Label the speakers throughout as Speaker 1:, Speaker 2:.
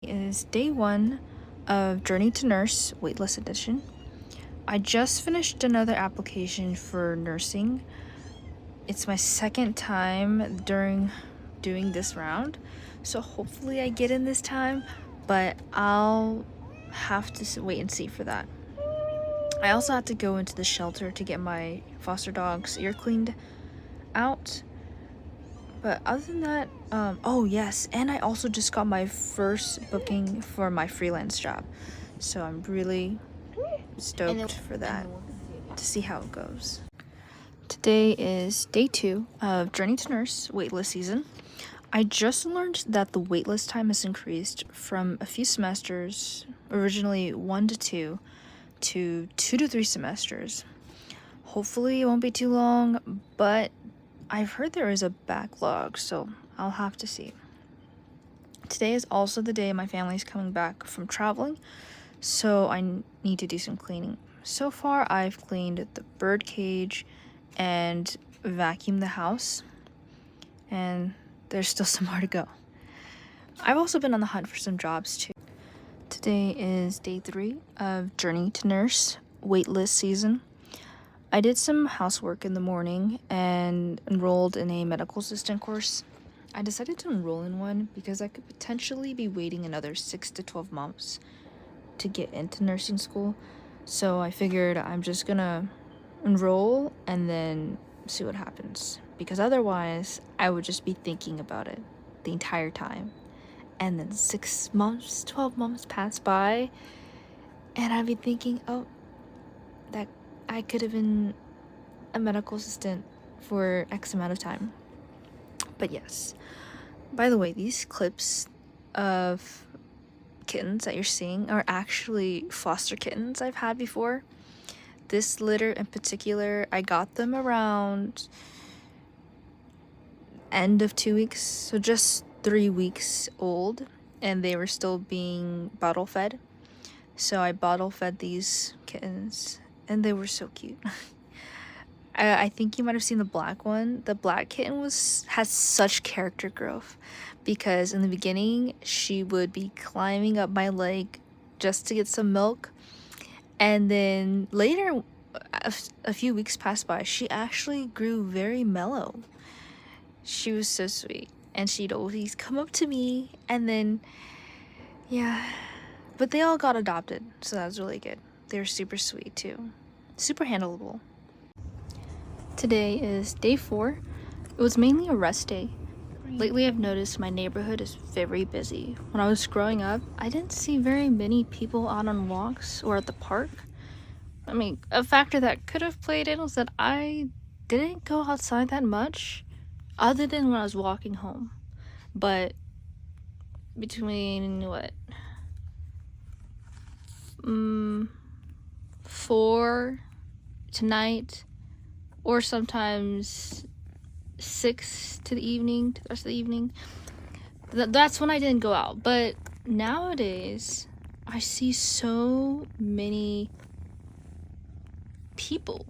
Speaker 1: Is day 1 of Journey to Nurse waitlist edition. I just finished another application for nursing. It's my second time during doing this round, so hopefully I get in this time, but I'll have to wait and see for that. I also had to go into the shelter to get my foster dog's ear cleaned out. But other than that, oh yes, and I also just got my first booking for my freelance job. So I'm really stoked for that, to see how it goes. Today is day 2 of Journey to Nurse waitlist season. I just learned that the waitlist time has increased from a few semesters, originally 1 to 2, to 2 to 3 semesters. Hopefully it won't be too long, but I've heard there is a backlog, so I'll have to see. Today is also the day my family's coming back from traveling, so I need to do some cleaning. So far, I've cleaned the bird cage and vacuumed the house, and there's still some more to go. I've also been on the hunt for some jobs too. Today is day 3 of Journey to Nurse waitlist season. I did some housework in the morning and enrolled in a medical assistant course. I decided to enroll in one because I could potentially be waiting another 6 to 12 months to get into nursing school. So I figured I'm just gonna enroll and then see what happens, because otherwise I would just be thinking about it the entire time. And then 6 months, 12 months pass by and I'd be thinking, oh, that I could have been a medical assistant for X amount of time. But yes. By the way, these clips of kittens that you're seeing are actually foster kittens I've had before. This litter in particular, I got them around end of 2 weeks, so just 3 weeks old, and they were still being bottle fed. So I bottle fed these kittens, and they were so cute. I think you might have seen the black one. The black kitten has such character growth, because in the beginning she would be climbing up my leg just to get some milk, and then later, a few weeks passed by, she actually grew very mellow. She was so sweet, and she'd always come up to me, and then yeah, but they all got adopted, so that was really good. They were super sweet too, super handleable. Today is day 4. It was mainly a rest day. Lately I've noticed my neighborhood is very busy. When I was growing up, I didn't see very many people out on walks or at the park. I mean, a factor that could have played in was that I didn't go outside that much, other than when I was walking home. But between 4 tonight, or sometimes 6 to the evening, to the rest of the evening, that's when I didn't go out. But nowadays I see so many people.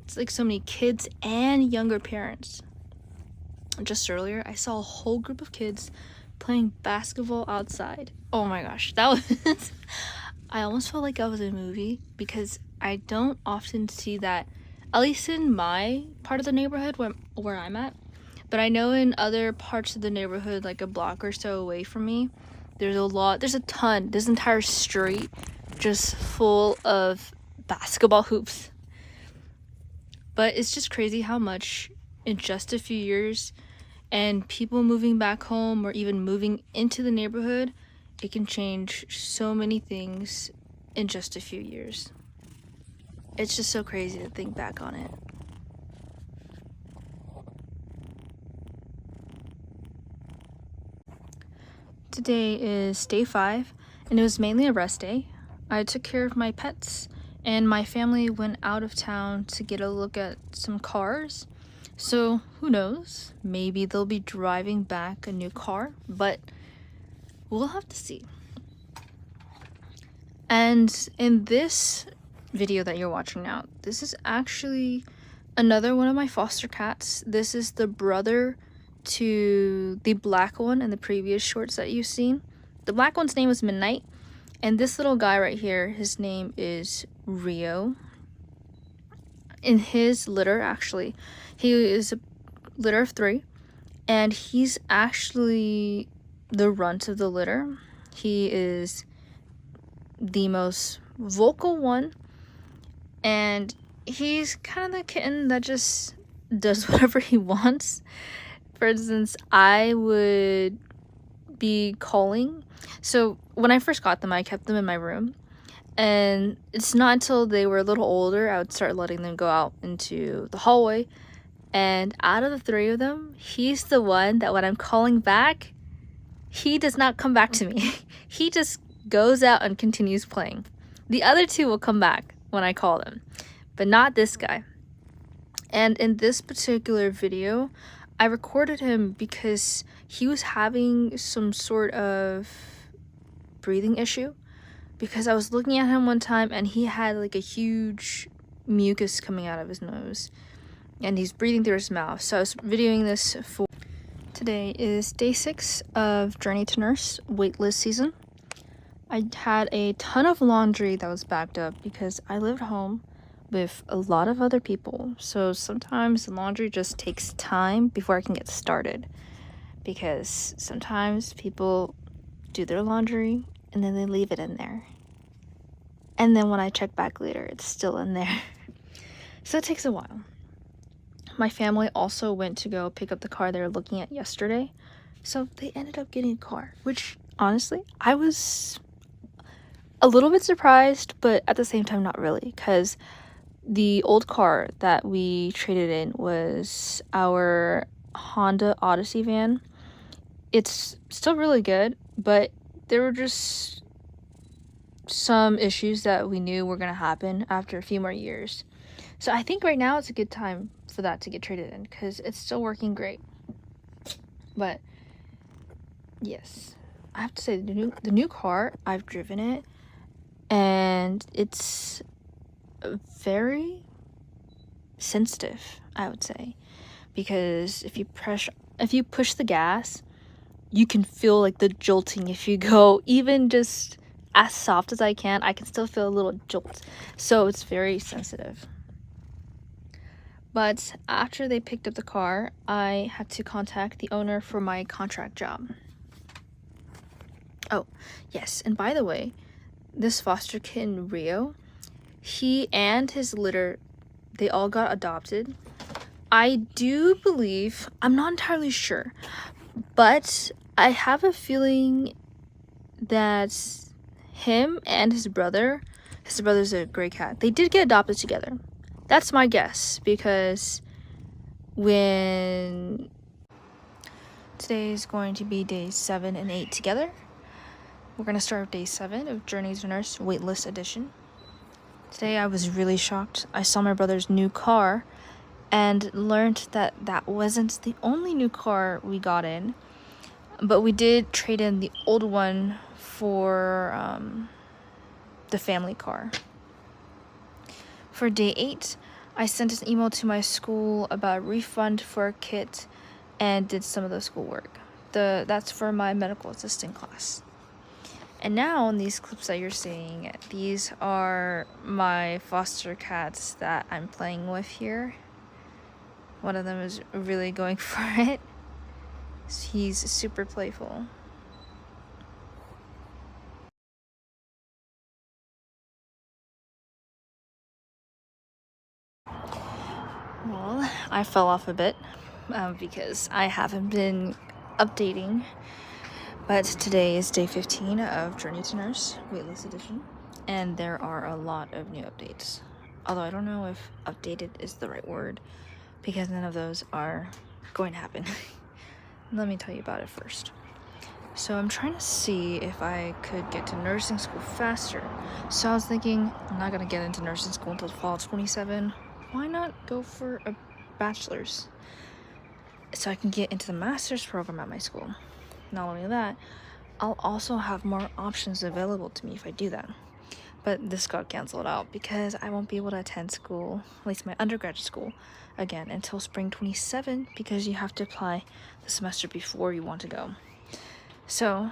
Speaker 1: It's like so many kids and younger parents. Just earlier I saw a whole group of kids playing basketball outside. Oh my gosh, that was I almost felt like I was in a movie, because I don't often see that, at least in my part of the neighborhood where I'm at. But I know in other parts of the neighborhood, like a block or so away from me, there's a ton, this entire street just full of basketball hoops. But it's just crazy how much in just a few years, and people moving back home or even moving into the neighborhood, it can change so many things in just a few years. It's just so crazy to think back on it. Today is day 5, and it was mainly a rest day. I took care of my pets, and my family went out of town to get a look at some cars. So who knows, maybe they'll be driving back a new car, but we'll have to see. And in this video that you're watching now, this is actually another one of my foster cats. This is the brother to the black one in the previous shorts that you've seen. The black one's name was Midnight, and this little guy right here, his name is Rio. In his litter, actually, he is a litter of 3, and he's actually the runt of the litter. He is the most vocal one, and he's kind of the kitten that just does whatever he wants. For instance, I would be calling. So when I first got them, I kept them in my room, and it's not until they were a little older I would start letting them go out into the hallway. And out of the 3 of them, he's the one that when I'm calling back, he does not come back to me. He just goes out and continues playing. The other 2 will come back when I call them, but not this guy. And in this particular video, I recorded him because he was having some sort of breathing issue, because I was looking at him one time and he had like a huge mucus coming out of his nose and he's breathing through his mouth. So I was videoing this for... Today is day 6 of Journey to Nurse waitlist season. I had a ton of laundry that was backed up because I lived home with a lot of other people, so sometimes the laundry just takes time before I can get started, because sometimes people do their laundry and then they leave it in there, and then when I check back later it's still in there. So it takes a while. My family also went to go pick up the car they were looking at yesterday, so they ended up getting a car, which honestly I was a little bit surprised, but at the same time not really, because the old car that we traded in was our Honda Odyssey van. It's still really good, but there were just some issues that we knew were going to happen after a few more years. So I think right now it's a good time for that to get traded in, because it's still working great. But yes, I have to say the new car, I've driven it, and it's very sensitive, I would say, because if you push the gas, you can feel like the jolting. If you go even just as soft as I can still feel a little jolt. So it's very sensitive. But after they picked up the car, I had to contact the owner for my contract job. Oh yes, and by the way, this foster kitten Rio, he and his litter, they all got adopted. I do believe, I'm not entirely sure, but I have a feeling that him and his brother's a gray cat, they did get adopted together. That's my guess, because when today is going to be days 7 and 8 together, we're going to start with day 7 of Journey to Nurse waitlist edition. Today I was really shocked. I saw my brother's new car and learned that that wasn't the only new car we got in, but we did trade in the old one for the family car. For day 8, I sent an email to my school about a refund for a kit and did some of the schoolwork. That's for my medical assistant class. And now in these clips that you're seeing, these are my foster cats that I'm playing with here. One of them is really going for it. He's super playful. Well, I fell off a bit because I haven't been updating. But today is day 15 of Journey to Nurse waitlist edition, and there are a lot of new updates. Although I don't know if updated is the right word, because none of those are going to happen. Let me tell you about it first. So I'm trying to see if I could get to nursing school faster. So I was thinking, I'm not going to get into nursing school until fall 27. Why not go for a bachelor's? So I can get into the master's program at my school. Not only that, I'll also have more options available to me if I do that. But this got canceled out because I won't be able to attend school, at least my undergraduate school, again until spring 27, because you have to apply the semester before you want to go. So